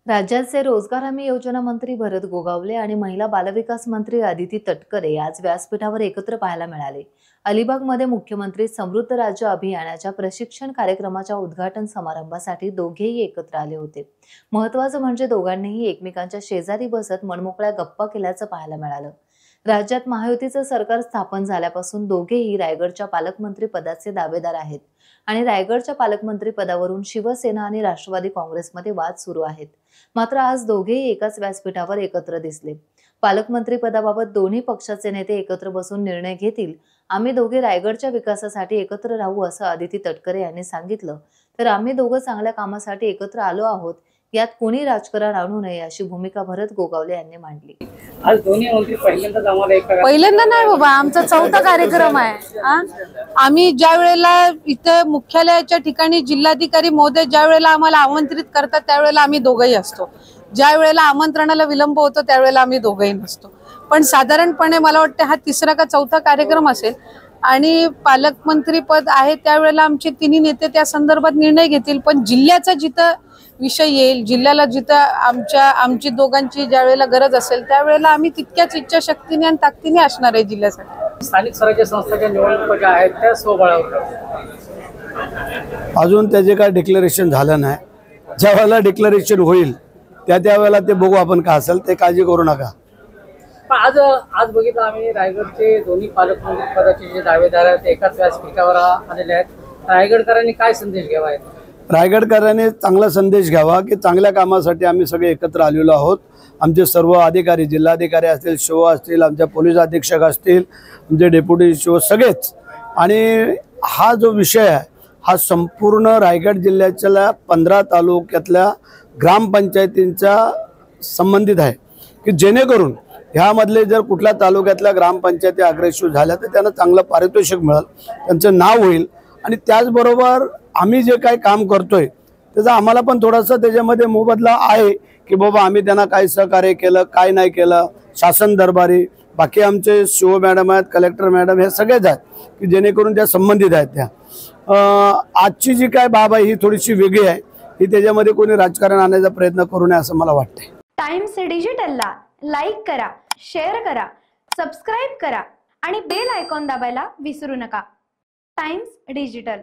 राज्याचे रोजगार हमी योजना मंत्री भरत गोगावले आणि महिला बालविकास मंत्री अदिती तटकरे आज व्यासपीठावर एकत्र पाहायला मिळाले। अलिबागमध्ये मुख्यमंत्री समृद्ध राज्य अभियानाच्या प्रशिक्षण कार्यक्रमाच्या उद्घाटन समारंभासाठी दोघेही एकत्र आले होते। महत्त्वाचं म्हणजे दोघांनीही एकमेकांच्या शेजारी बसत मनमोकळ्या गप्पा केल्याचं पाहायला मिळालं। राज्यात महायुतीचं सरकार स्थापन झाल्यापासून दोघेही रायगडच्या पालकमंत्री पदाचे दावेदार आहेत आणि रायगडच्या पालकमंत्री पदावरून शिवसेना आणि राष्ट्रवादी काँग्रेसमध्ये वाद सुरू आहेत। मात्र आज दोघेही एकाच व्यासपीठावर एकत्र दिसले। पालकमंत्री पदाबाबत दोन्ही पक्षाचे नेते एकत्र बसून निर्णय घेतील। आम्ही दोघे रायगडच्या विकासासाठी एकत्र राहू असं अदिती तटकरे यांनी सांगितलं। तर आम्ही दोघं चांगल्या कामासाठी एकत्र आलो आहोत, यात कोणी राजकारण आणू नये अशी भूमिका भरत गोगावले यांनी मांडली। आज दोन्ही मंत्री पहिल्यांदा नाही बाबा, आमचा चौथा कार्यक्रम आहे। आम्ही ज्या वेळेला इथं मुख्यालयाच्या ठिकाणी जिल्हाधिकारी महोदय ज्या वेळेला आम्हाला आमंत्रित करतात त्यावेळेला आम्ही दोघंही असतो, ज्या वेळेला आमंत्रणाला विलंब होतो त्यावेळेला आम्ही दोघंही नसतो। पण साधारणपणे मला वाटतं हा तिसरा का चौथा कार्यक्रम असेल आणि पालकमंत्री पद आहे त्यावेळेला आमचे तिन्ही नेते त्या संदर्भात निर्णय घेतील। पण जिल्ह्याचा जिथं विषय येईल, जिल्ह्याला जिथं आमची दोघांची ज्या वेळेला गरज असेल त्यावेळेला आम्ही तितक्याच इच्छाशक्तीने आणि ताकदीने असणार आहे जिल्ह्यासाठी। स्थानिक स्वराज्य संस्थांच्या निवडणुका ज्या आहेत त्या स्वबळावर अजून त्याचे काय डिक्लेरेशन झालं नाही। ज्या वेळेला डिक्लेरेशन होईल त्यावेळेला ते बघू आपण काय असेल ते, काळजी करू नका। आज बघितलं आम्ही रायगडचे दोन्ही पालकमंत्री पदाचे जे दावेदार आहेत एकाच व्यासपीठावर आलेले आहेत। रायगडकरांनी काय संदेश घ्यावा आहे? रायगडकरांनी चांगला संदेश घ्यावा की चांगल्या कामासाठी आम्ही सगळे एकत्र आलेलो आहोत। आमचे सर्व अधिकारी, जिल्हाधिकारी असतील, शिव असतील, आमच्या पोलीस अधीक्षक असतील, आमचे डेप्युटी शिव सगळेच। आणि हा जो विषय आहे हा संपूर्ण रायगड जिल्ह्याच्या 15 तालुक्यातल्या ग्रामपंचायतींचा संबंधित आहे की जेणेकरून ह्यामधले जर कुठल्या तालुक्यातल्या ग्रामपंचायती अग्रेसिव्ह झाल्या तर त्यांना चांगलं पारितोषिक मिळेल, त्यांचं नाव होईल। आणि त्याचबरोबर आम्ही जे काही काम करतोय त्याचा आम्हाला पण थोडासा त्याच्यामध्ये मोबदला आहे की बाबा आम्ही त्यांना काय सहकार्य केलं, काय नाही केलं, शासन दरबारी बाकी आमचे शिव मॅडम आहेत, कलेक्टर मॅडम, हे सगळेच आहेत की जेणेकरून त्या संबंधित आहेत। त्या आजची जी काय बाब आहे ही थोडीशी वेगळी आहे, ही त्याच्यामध्ये कोणी राजकारण आणण्याचा प्रयत्न करू नये असं मला वाटतंय। टाइम्स डिजिटलला लाईक करा, शेअर करा, सबस्क्राइब करा आणि बेल आयकॉन दाबायला विसरू नका। Times digital.